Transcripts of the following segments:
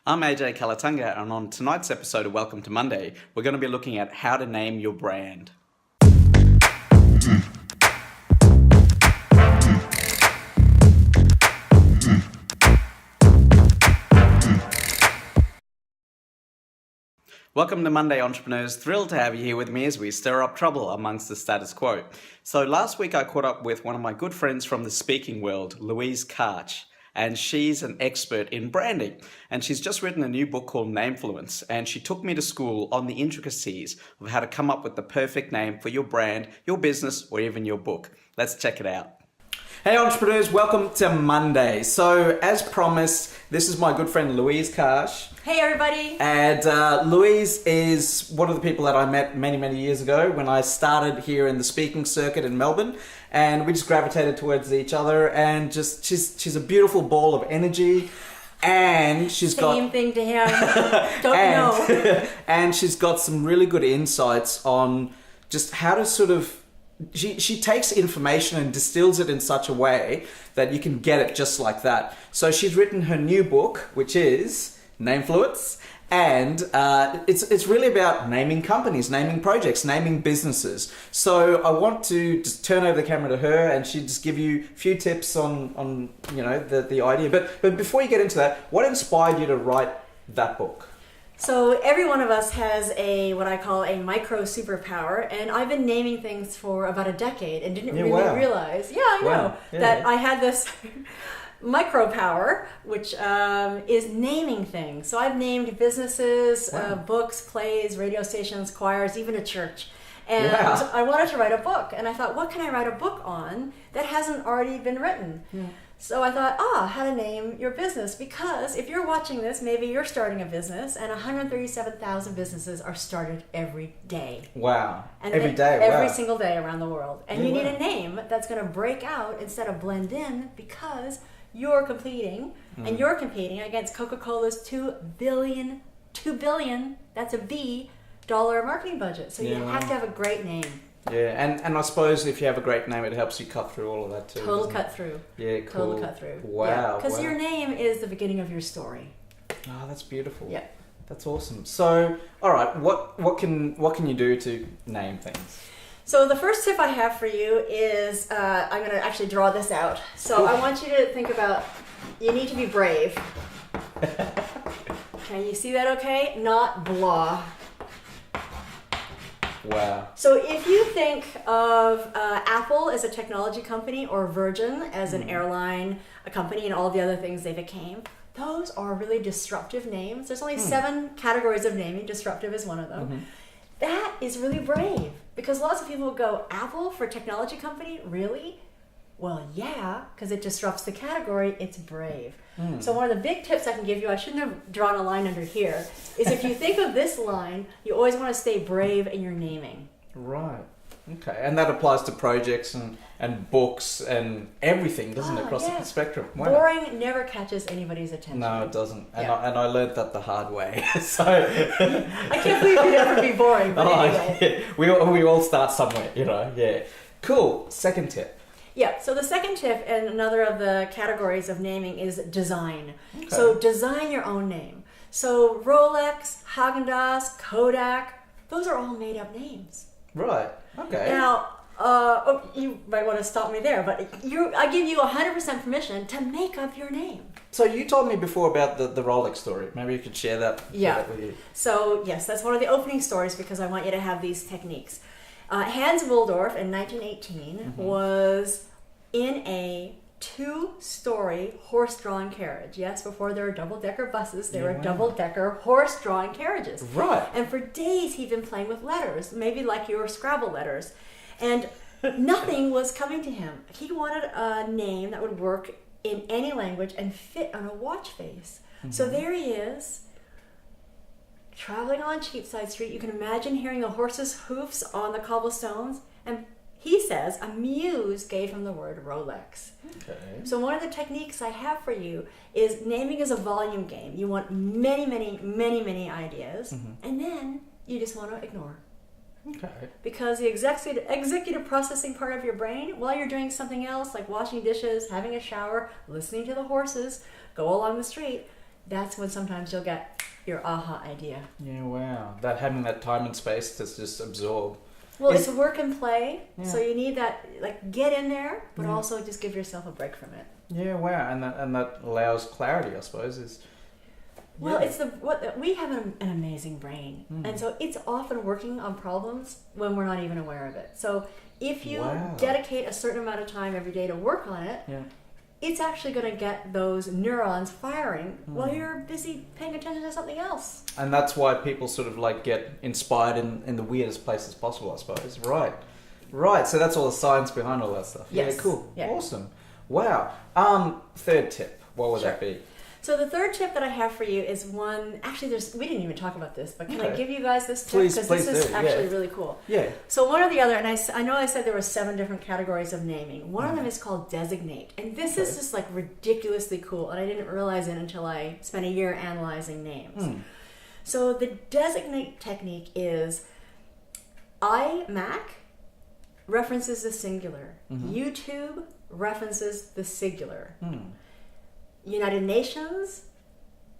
I'm AJ Kulatunga, and on tonight's episode of Welcome to Monday, we're going to be looking at how to name your brand. Welcome to Monday, entrepreneurs. Thrilled to have you here with me as we stir up trouble amongst the status quo. So last week I caught up with one of my good friends from the speaking world, Louise Karch, and she's an expert in branding. And she's just written a new book called Namefluence, and she took me to school on the intricacies of how to come up with the perfect name for your brand, your business, or even your book. Let's check it out. Hey entrepreneurs, welcome to Monday. So as promised, this is my good friend Louise Karch. Hey everybody! And Louise is one of the people that I met many years ago when I started here in the speaking circuit in Melbourne, and we just gravitated towards each other, and just she's a beautiful ball of energy, and Same thing to him. Don't know. And she's got some really good insights on just how to sort of she takes information and distills it in such a way that you can get it just like that. So she's written her new book, which is Namefluence, and it's really about naming companies, naming projects, naming businesses. So I want to just turn over the camera to her, and she'll just give you a few tips on the idea. But before you get into that, what inspired you to write that book? So every one of us has what I call a micro superpower, and I've been naming things for about a decade and didn't realize, that I had this micro power, which is naming things. So I've named businesses, books, plays, radio stations, choirs, even a church. And I wanted to write a book, and I thought, what can I write a book on that hasn't already been written? So I thought, how to name your business, because if you're watching this, maybe you're starting a business, and 137,000 businesses are started every day. Wow. And every single day around the world. And you need a name that's going to break out instead of blend in, because you're competing, and you're competing against Coca-Cola's $2 billion, that's a B, dollar marketing budget. So you have to have a great name. Yeah, and I suppose if you have a great name, it helps you cut through all of that too. Total cut through. Yeah, cool. Total cut through. Wow. Because your name is the beginning of your story. Oh, that's beautiful. Yeah. That's awesome. So, all right, what can you do to name things? So the first tip I have for you is I'm going to actually draw this out. So I want you to think about, you need to be brave. Can you see that okay? Not blah. Wow. So if you think of Apple as a technology company, or Virgin as an airline, a company, and all the other things they became, those are really disruptive names. There's only 7 categories of naming. Disruptive is one of them. That is really brave, because lots of people go, Apple for technology company? Really? Well, yeah, because it disrupts the category. It's brave. So one of the big tips I can give you, I shouldn't have drawn a line under here, is if you think of this line, you always want to stay brave in your naming. Right. Okay. And that applies to projects and books and everything, doesn't it, across the spectrum? Wow. Boring never catches anybody's attention. No, it doesn't. And I learned that the hard way. So I can't believe you'd ever be boring, but anyway. Yeah. We all start somewhere, Yeah. Cool. Second tip. Yeah, so the second tip, and another of the categories of naming, is design. Okay. So design your own name. So Rolex, Haagen-Dazs, Kodak, those are all made-up names. Right, okay. Now, you might want to stop me there, but I give you 100% permission to make up your name. So you told me before about the Rolex story. Maybe you could share that with you. So yes, that's one of the opening stories, because I want you to have these techniques. Hans Willdorf in 1918 was in a 2-story horse-drawn carriage. Yes, before there were double-decker buses, there were double-decker horse-drawn carriages. Right. And for days he'd been playing with letters, maybe like your Scrabble letters. And nothing was coming to him. He wanted a name that would work in any language and fit on a watch face. So there he is, traveling on Cheapside Street. You can imagine hearing a horse's hoofs on the cobblestones, and he says a muse gave him the word Rolex. Okay. So one of the techniques I have for you is naming is a volume game. You want many ideas, and then you just want to ignore. Okay. Because the executive processing part of your brain, while you're doing something else like washing dishes, having a shower, listening to the horses go along the street, that's when sometimes you'll get your aha idea. Yeah, wow. That having that time and space to just absorb. Well, it's work and play, so you need that, like, get in there, but also just give yourself a break from it. Yeah, wow, and that allows clarity, I suppose. Well, it's we have an amazing brain, and so it's often working on problems when we're not even aware of it. So if you dedicate a certain amount of time every day to work on it, it's actually going to get those neurons firing while you're busy paying attention to something else. And that's why people sort of like get inspired in the weirdest places possible, I suppose. Right. So that's all the science behind all that stuff. Yes. Yeah, cool. Yeah. Awesome. Wow. Third tip. What would that be? So the third tip that I have for you is one. Actually, we didn't even talk about this, but can I give you guys this tip? Please this is actually really cool. Yeah. So one or the other, and I know I said there were 7 different categories of naming. One of them is called designate, and this is just like ridiculously cool, and I didn't realize it until I spent a year analyzing names. So the designate technique is iMac references the singular, YouTube references the singular. United Nations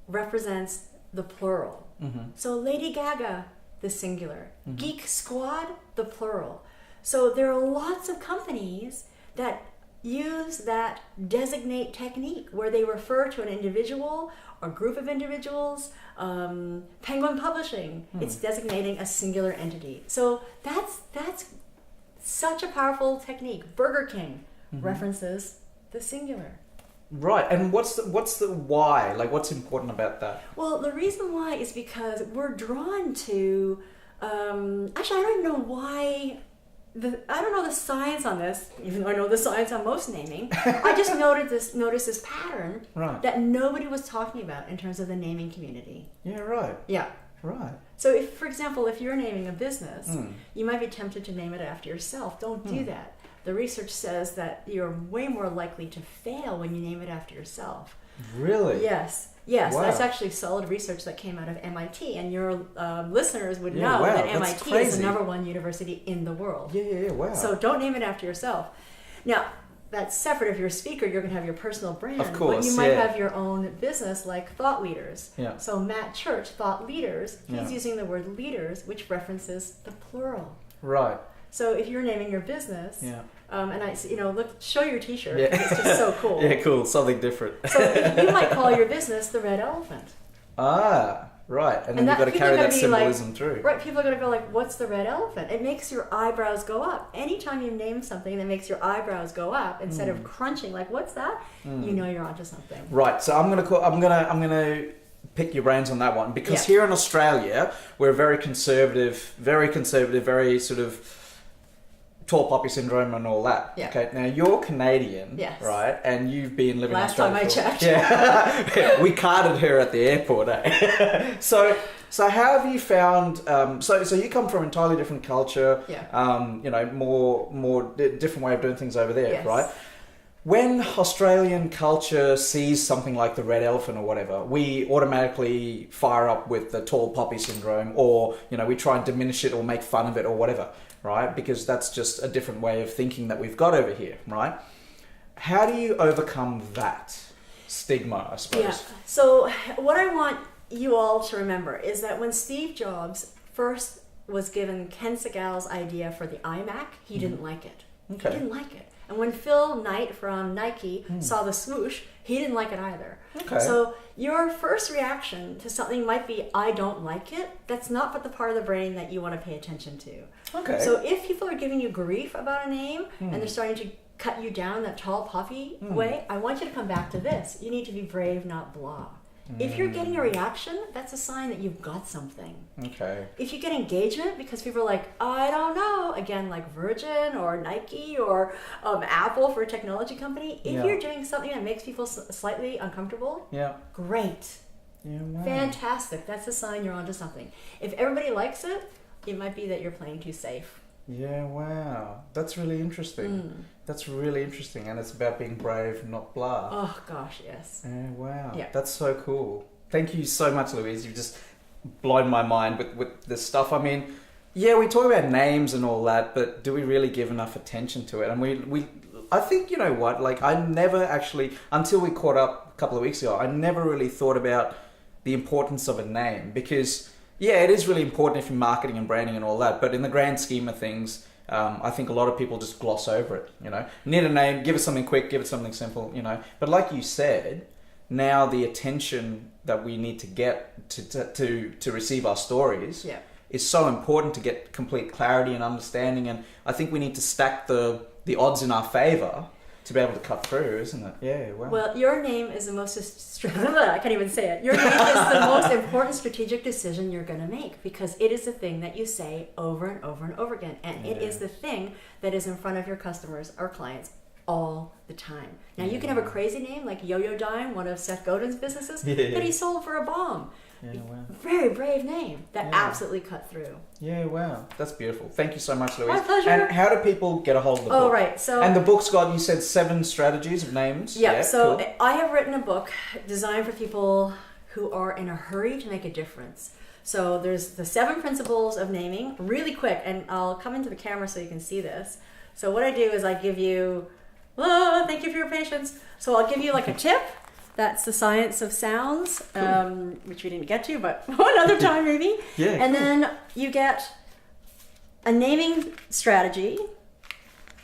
represents the plural. So Lady Gaga, the singular. Geek Squad, the plural. So there are lots of companies that use that designate technique where they refer to an individual or group of individuals. Penguin Publishing, it's designating a singular entity. So that's such a powerful technique. Burger King references the singular. Right, and what's the why? Like, what's important about that? Well, the reason why is because we're drawn to. Actually, I don't know why. I don't know the science on this, even though I know the science on most naming. I just noticed this pattern that nobody was talking about in terms of the naming community. Yeah, right. Yeah. Right. So, if, for example, if you're naming a business, you might be tempted to name it after yourself. Don't do that. The research says that you're way more likely to fail when you name it after yourself. Really? Yes. Wow. That's actually solid research that came out of MIT, and your listeners would know that MIT is the #1 university in the world. Yeah, wow. So don't name it after yourself. Now, that's separate. If you're a speaker, you're going to have your personal brand. Of course, but you might have your own business, like Thought Leaders. Yeah. So Matt Church, Thought Leaders, he's using the word leaders, which references the plural. Right. So if you're naming your business, and look, show your T-shirt. Yeah. It's just so cool. Yeah, cool. Something different. So you might call your business the Red Elephant. Ah, right. And then you've got to carry that symbolism through. Right. People are going to go like, "What's the red elephant?" It makes your eyebrows go up. Anytime you name something that makes your eyebrows go up instead of crunching, like, "What's that?" You know you're onto something. Right. So I'm gonna pick your brains on that one because here in Australia we're very conservative, very sort of tall poppy syndrome and all that. Yeah. Okay. Now you're Canadian, right? And you've been living in Australia. Last time I checked. Yeah. We carded her at the airport. So how have you found? So you come from an entirely different culture. Yeah. More different way of doing things over there, right? When Australian culture sees something like the red elephant or whatever, we automatically fire up with the tall poppy syndrome, or we try and diminish it or make fun of it or whatever, right? Because that's just a different way of thinking that we've got over here, right? How do you overcome that stigma, I suppose? Yeah. So what I want you all to remember is that when Steve Jobs first was given Ken Segal's idea for the iMac, he didn't like it. Okay. He didn't like it. And when Phil Knight from Nike saw the swoosh, he didn't like it either. Okay. So your first reaction to something might be, I don't like it. That's not the part of the brain that you want to pay attention to. Okay. So if people are giving you grief about a name and they're starting to cut you down that tall puffy way, I want you to come back to this. You need to be brave, not blah. If you're getting a reaction, that's a sign that you've got something. Okay. If you get engagement because people are like, I don't know, again, like Virgin or Nike or Apple for a technology company, if you're doing something that makes people slightly uncomfortable, great. Yeah, wow. Fantastic. That's a sign you're onto something. If everybody likes it, it might be that you're playing too safe. Yeah, wow. That's really interesting. That's really interesting. And it's about being brave, not blah. Oh, gosh, yes. Yeah, wow. Yeah. That's so cool. Thank you so much, Louise. You've just blown my mind with this stuff. I mean, we talk about names and all that, but do we really give enough attention to it? And I think, like, I never actually, until we caught up couple of weeks ago, I never really thought about the importance of a name, because yeah, it is really important if you're marketing and branding and all that, but in the grand scheme of things, I think a lot of people just gloss over it, you know. Need a name, give it something quick, give it something simple, you know. But like you said, now the attention that we need to get to receive our stories is so important to get complete clarity and understanding, and I think we need to stack the odds in our favor to be able to cut through, isn't it? Yeah, wow. Well, your name is the most, I can't even say it. Your name is the most important strategic decision you're going to make, because it is the thing that you say over and over and over again. And it is the thing that is in front of your customers or clients all the time. Now, you can have a crazy name like Yo-Yo Dime, one of Seth Godin's businesses, that he sold for a bomb. Yeah, wow. Very brave name that absolutely cut through. Yeah, wow. That's beautiful. Thank you so much, Louise. My pleasure. And how do people get a hold of the book? Oh, right. So, and the book's got, you said, 7 strategies of names. Yeah, so cool. I have written a book designed for people who are in a hurry to make a difference. So there's the 7 principles of naming, really quick, and I'll come into the camera so you can see this. So what I do is I give you, thank you for your patience. So I'll give you like a tip. That's the science of sounds, which we didn't get to, but another time maybe. Yeah, and then you get a naming strategy.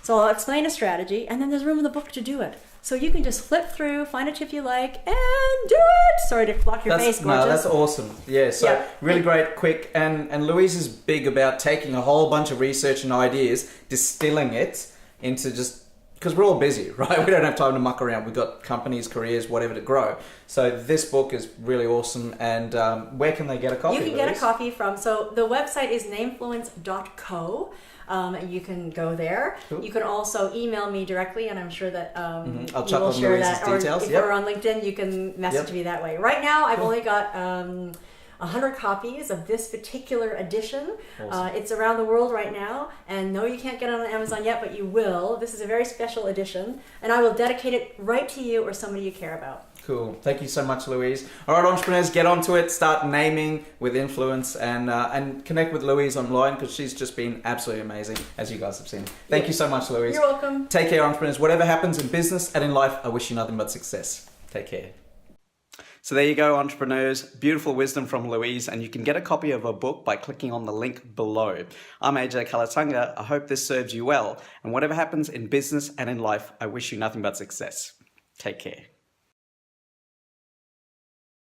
So I'll explain a strategy, and then there's room in the book to do it. So you can just flip through, find a tip you like, and do it. Sorry to block your face, gorgeous. No, that's awesome. Yeah, so really great, quick. And Louise is big about taking a whole bunch of research and ideas, distilling it into just, because we're all busy, right? We don't have time to muck around. We've got companies, careers, whatever to grow. So this book is really awesome. And where can they get a copy? You can get a copy from, so the website is namefluence.co. You can go there. Cool. You can also email me directly, and I'm sure that I'll chuck on share Louise's that. details. Or if you're on LinkedIn, you can message me that way. Right now, I've only got 100 copies of this particular edition. Awesome. It's around the world right now, and no, you can't get it on Amazon yet, but you will. This is a very special edition, and I will dedicate it right to you or somebody you care about. Cool. Thank you so much, Louise. All right, entrepreneurs, get onto it. Start naming with influence, and connect with Louise online, because she's just been absolutely amazing, as you guys have seen. Thank you so much, Louise. You're welcome. Take care, entrepreneurs. Whatever happens in business and in life, I wish you nothing but success. Take care. So there you go, entrepreneurs. Beautiful wisdom from Louise, and you can get a copy of her book by clicking on the link below. I'm AJ Kulatunga. I hope this serves you well, and whatever happens in business and in life, I wish you nothing but success. Take care.